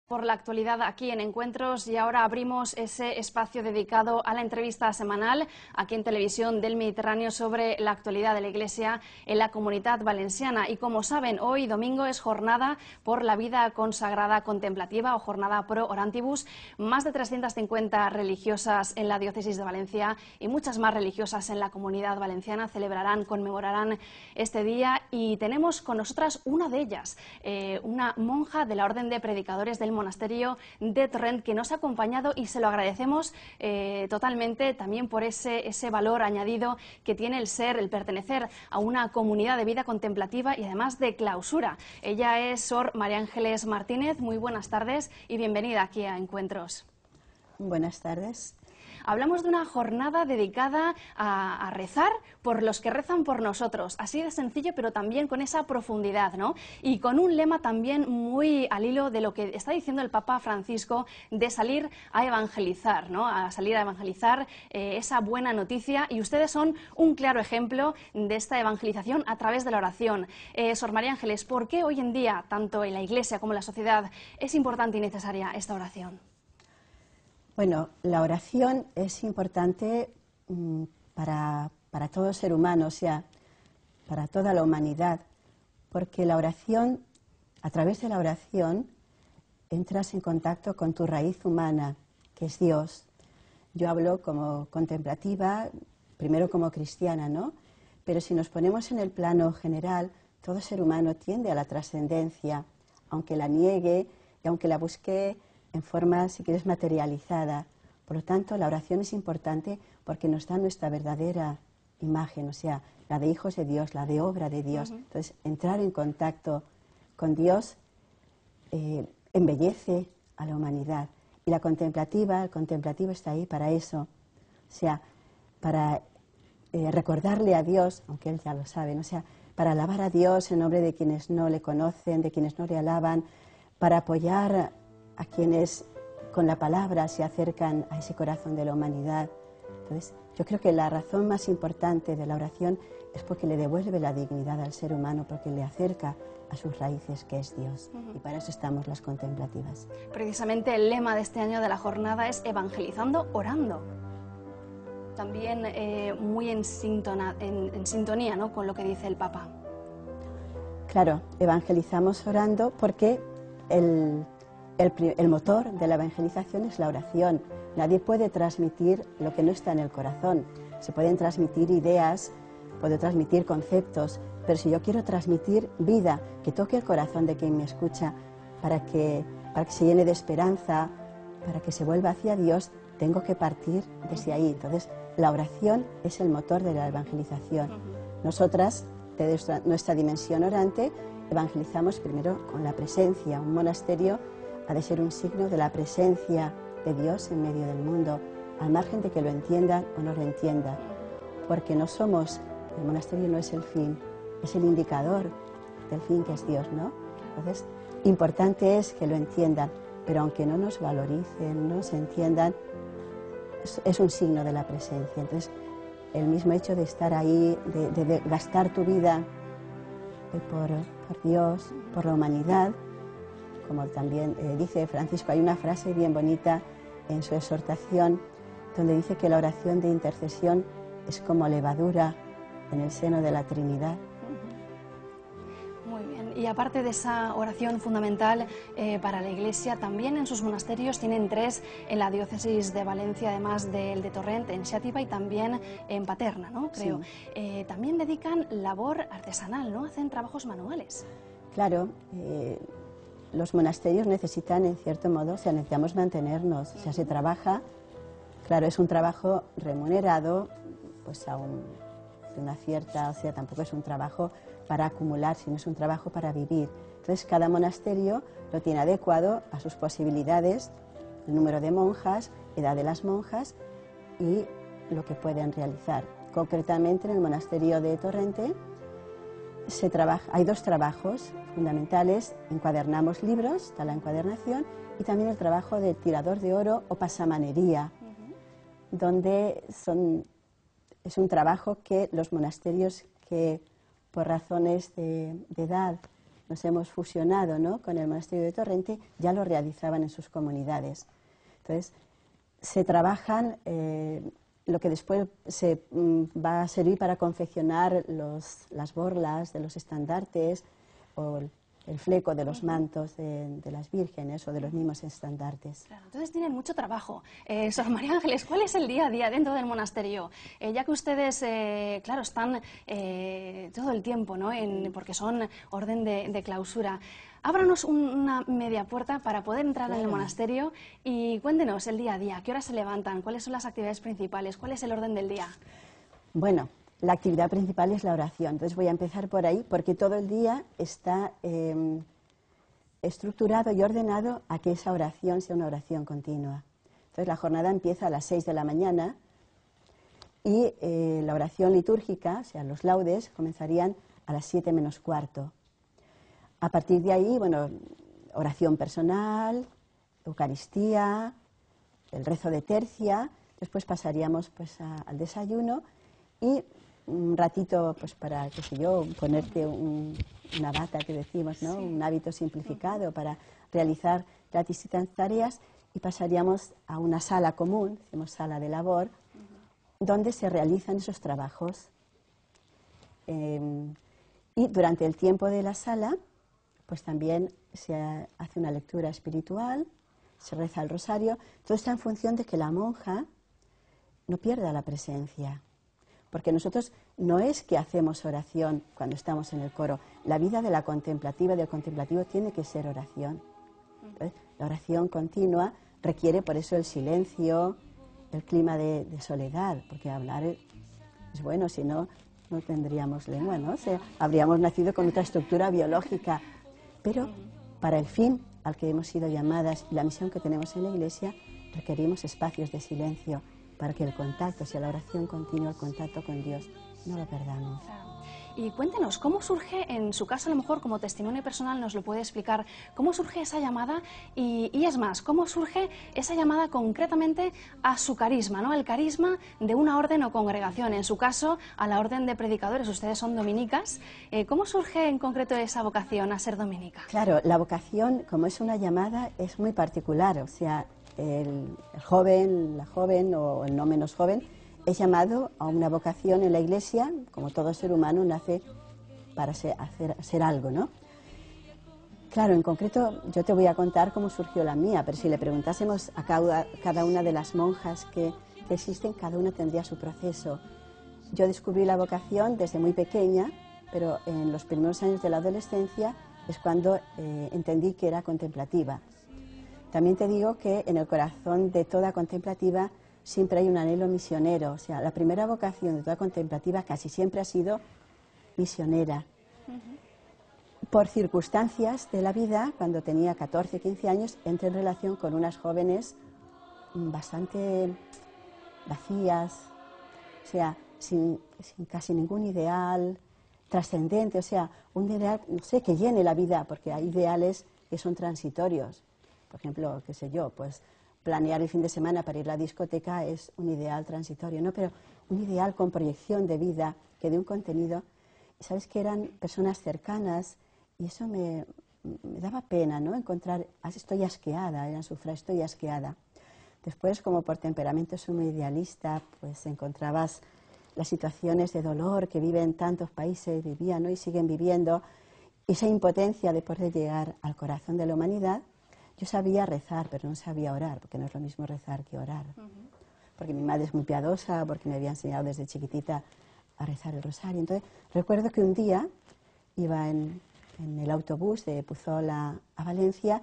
Por la actualidad aquí en Encuentros, y ahora abrimos ese espacio dedicado a la entrevista semanal aquí en Televisión del Mediterráneo sobre la actualidad de la Iglesia en la Comunitat Valenciana. Y como saben, hoy domingo es jornada por la vida consagrada contemplativa o jornada pro orantibus. Más de 350 religiosas en la diócesis de Valencia y muchas más religiosas en la Comunidad Valenciana celebrarán, conmemorarán este día, y tenemos con nosotras una de ellas, una monja de la Orden de Predicadores del Monasterio de Torrent, que nos ha acompañado, y se lo agradecemos totalmente también por ese valor añadido que tiene el ser, el pertenecer a una comunidad de vida contemplativa y además de clausura. Ella es Sor María Ángeles Martínez. Muy buenas tardes y bienvenida aquí a Encuentros. Buenas tardes. Hablamos de una jornada dedicada a rezar por los que rezan por nosotros, así de sencillo, pero también con esa profundidad, ¿no? Y con un lema también muy al hilo de lo que está diciendo el Papa Francisco, de salir a evangelizar, ¿no? A salir a evangelizar esa buena noticia, y ustedes son un claro ejemplo de esta evangelización a través de la oración. Sor María Ángeles, ¿por qué hoy en día, tanto en la Iglesia como en la sociedad, es importante y necesaria esta oración? Bueno, la oración es importante para todo ser humano, o sea, para toda la humanidad, porque la oración, a través de la oración, entras en contacto con tu raíz humana, que es Dios. Yo hablo como contemplativa, primero como cristiana, ¿no? Pero si nos ponemos en el plano general, todo ser humano tiende a la trascendencia, aunque la niegue y aunque la busque en forma, si quieres, materializada. Por lo tanto, la oración es importante porque nos da nuestra verdadera imagen, o sea, la de hijos de Dios, la de obra de Dios. Entonces, entrar en contacto con Dios embellece a la humanidad. Y el contemplativo está ahí para eso, o sea, para recordarle a Dios, aunque Él ya lo sabe, ¿no? O sea, para alabar a Dios en nombre de quienes no le conocen, de quienes no le alaban, para apoyar a quienes con la palabra se acercan a ese corazón de la humanidad. Entonces, yo creo que la razón más importante de la oración es porque le devuelve la dignidad al ser humano, porque le acerca a sus raíces, que es Dios. Y para eso estamos las contemplativas. Precisamente el lema de este año de la jornada es evangelizando orando. También muy en sintonía, ¿no?, con lo que dice el Papa. Claro, evangelizamos orando porque el motor de la evangelización es la oración. Nadie puede transmitir lo que no está en el corazón. Se pueden transmitir ideas, puedo transmitir conceptos, pero si yo quiero transmitir vida, que toque el corazón de quien me escucha, para que se llene de esperanza, para que se vuelva hacia Dios, tengo que partir desde ahí. Entonces, la oración es el motor de la evangelización. Nosotras, desde nuestra dimensión orante, evangelizamos primero con la presencia. Un monasterio ha de ser un signo de la presencia de Dios en medio del mundo, al margen de que lo entiendan o no lo entiendan, porque el monasterio no es el fin, es el indicador del fin, que es Dios, ¿no? Entonces, importante es que lo entiendan, pero aunque no nos valoricen, no se entiendan, es un signo de la presencia. Entonces, el mismo hecho de estar ahí, de gastar tu vida por Dios, por la humanidad, como también dice Francisco, hay una frase bien bonita en su exhortación donde dice que la oración de intercesión es como levadura en el seno de la Trinidad. Muy bien, y aparte de esa oración fundamental para la Iglesia, también en sus monasterios tienen 3 en la diócesis de Valencia, además del de Torrent, en Xàtiva y también en Paterna, ¿no? Creo. Sí. También dedican labor artesanal, ¿no? Hacen trabajos manuales. Claro, los monasterios necesitan, en cierto modo, o sea, necesitamos mantenernos, o sea, se trabaja, claro, es un trabajo remunerado, pues aún de una cierta, o sea, tampoco es un trabajo para acumular, sino es un trabajo para vivir. Entonces, cada monasterio lo tiene adecuado a sus posibilidades, el número de monjas, edad de las monjas y lo que pueden realizar. Concretamente, en el monasterio de Torrente, hay 2 trabajos fundamentales: encuadernamos libros, está la encuadernación, y también el trabajo de tirador de oro o pasamanería, donde es un trabajo que los monasterios que por razones de edad nos hemos fusionado, ¿no?, con el monasterio de Torrente, ya lo realizaban en sus comunidades. Entonces, se trabajan lo que después va a servir para confeccionar las borlas de los estandartes o el fleco de los mantos de las vírgenes o de los mismos estandartes. Claro, entonces tienen mucho trabajo. Sor María Ángeles, ¿cuál es el día a día dentro del monasterio? Ya que ustedes, claro, están todo el tiempo, ¿no?, porque son orden de clausura. Ábranos una media puerta para poder entrar en el monasterio y cuéntenos el día a día. ¿Qué horas se levantan? ¿Cuáles son las actividades principales? ¿Cuál es el orden del día? Bueno, la actividad principal es la oración. Entonces voy a empezar por ahí porque todo el día está estructurado y ordenado a que esa oración sea una oración continua. Entonces la jornada empieza a las 6 de la mañana y la oración litúrgica, o sea, los laudes, comenzarían a las 7 menos cuarto. A partir de ahí, bueno, oración personal, Eucaristía, el rezo de tercia, después pasaríamos pues al desayuno y un ratito pues para, qué sé yo, ponerte una bata que decimos, ¿no?, un hábito simplificado para realizar las distintas tareas y pasaríamos a una sala común, decimos sala de labor, donde se realizan esos trabajos. Y durante el tiempo de la sala, pues también se hace una lectura espiritual, se reza el rosario. Todo está en función de que la monja no pierda la presencia. Porque nosotros no es que hacemos oración cuando estamos en el coro. La vida de la contemplativa, del contemplativo, tiene que ser oración. Entonces, la oración continua requiere por eso el silencio, el clima de soledad, porque hablar es bueno, si no, no tendríamos lengua, ¿no? O sea, habríamos nacido con otra estructura biológica. Pero para el fin al que hemos sido llamadas y la misión que tenemos en la Iglesia, requerimos espacios de silencio para que el contacto, o sea, la oración continua, el contacto con Dios, no lo perdamos. Y cuéntenos, ¿cómo surge, en su caso a lo mejor como testimonio personal nos lo puede explicar, cómo surge esa llamada y es más, cómo surge esa llamada concretamente a su carisma, ¿no?, al carisma de una orden o congregación, en su caso a la orden de predicadores, ustedes son dominicas, ¿cómo surge en concreto esa vocación a ser dominica? Claro, la vocación, como es una llamada, es muy particular, o sea, el joven, la joven o el no menos joven, es llamado a una vocación en la Iglesia, como todo ser humano nace para ser algo, ¿no? Claro, en concreto yo te voy a contar cómo surgió la mía, pero si le preguntásemos a cada una de las monjas que existen, cada una tendría su proceso. Yo descubrí la vocación desde muy pequeña, pero en los primeros años de la adolescencia es cuando entendí que era contemplativa. También te digo que en el corazón de toda contemplativa siempre hay un anhelo misionero. O sea, la primera vocación de toda contemplativa casi siempre ha sido misionera. Por circunstancias de la vida, cuando tenía 14, 15 años, entré en relación con unas jóvenes bastante vacías, o sea, sin casi ningún ideal trascendente, o sea, un ideal, no sé, que llene la vida, porque hay ideales que son transitorios. Por ejemplo, qué sé yo, pues planear el fin de semana para ir a la discoteca es un ideal transitorio, ¿no? Pero un ideal con proyección de vida, que dé un contenido. Sabes que eran personas cercanas y eso me daba pena, ¿no? Encontrar, estoy asqueada, eran su frase, estoy asqueada. Después, como por temperamento soy muy idealista, pues encontrabas las situaciones de dolor que viven tantos países, vivían, ¿no?, y siguen viviendo, esa impotencia de poder llegar al corazón de la humanidad. Yo sabía rezar, pero no sabía orar, porque no es lo mismo rezar que orar. Porque mi madre es muy piadosa, porque me había enseñado desde chiquitita a rezar el rosario. Entonces, recuerdo que un día iba en el autobús de Puzola a Valencia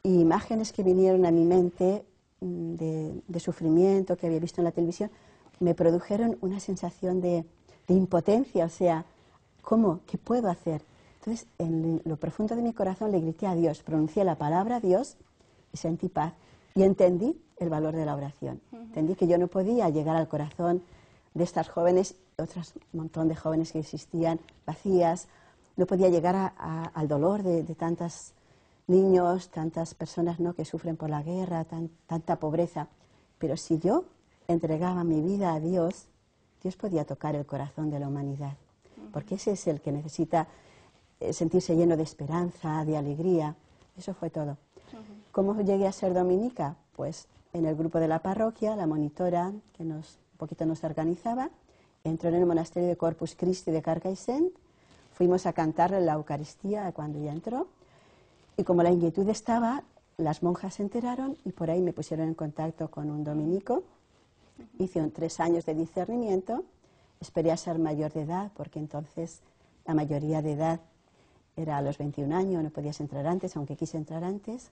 y imágenes que vinieron a mi mente de sufrimiento que había visto en la televisión me produjeron una sensación de impotencia, o sea, ¿cómo? ¿Qué puedo hacer? Entonces, en lo profundo de mi corazón le grité a Dios, pronuncié la palabra Dios y sentí paz. Y entendí el valor de la oración. Entendí que yo no podía llegar al corazón de estas jóvenes, otras montón de jóvenes que existían vacías, no podía llegar al dolor de tantos niños, tantas personas, ¿no?, que sufren por la guerra, tanta pobreza. Pero si yo entregaba mi vida a Dios, Dios podía tocar el corazón de la humanidad. Porque ese es el que necesita sentirse lleno de esperanza, de alegría. Eso fue todo. ¿Cómo llegué a ser dominica? Pues en el grupo de la parroquia, la monitora que un poquito nos organizaba, entró en el monasterio de Corpus Christi de Carcaixent, fuimos a cantarle la Eucaristía cuando ya entró, y como la inquietud estaba, las monjas se enteraron y por ahí me pusieron en contacto con un dominico. Hice 3 años de discernimiento, esperé a ser mayor de edad, porque entonces la mayoría de edad era a los 21 años, no podías entrar antes, aunque quise entrar antes.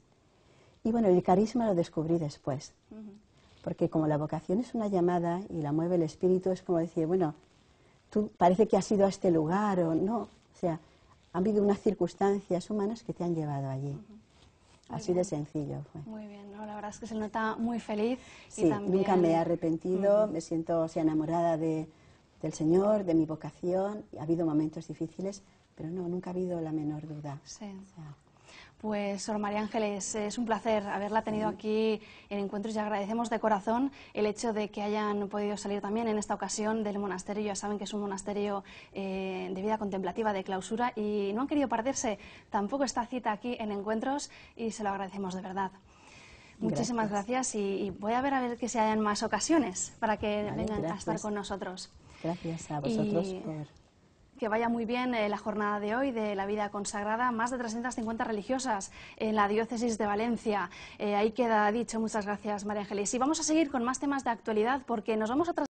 Y bueno, el carisma lo descubrí después, porque como la vocación es una llamada y la mueve el espíritu, es como decir, bueno, tú parece que has ido a este lugar o no, o sea, han habido unas circunstancias humanas que te han llevado allí. Así de sencillo fue. Muy bien, ¿no? La verdad es que se nota muy feliz. Sí, y también... nunca me he arrepentido, me siento enamorada del Señor, de mi vocación. Ha habido momentos difíciles, pero no, nunca ha habido la menor duda. Sí. O sea, pues, Sor María Ángeles, es un placer haberla tenido aquí en Encuentros y agradecemos de corazón el hecho de que hayan podido salir también en esta ocasión del monasterio. Ya saben que es un monasterio de vida contemplativa, de clausura, y no han querido perderse tampoco esta cita aquí en Encuentros y se lo agradecemos de verdad. Muchísimas gracias y voy a ver que se hayan más ocasiones para que vengan a estar con nosotros. Gracias a vosotros por... Que vaya muy bien la jornada de hoy de la vida consagrada. Más de 350 religiosas en la diócesis de Valencia. Ahí queda dicho. Muchas gracias, María Ángeles. Y vamos a seguir con más temas de actualidad porque nos vamos a trasladar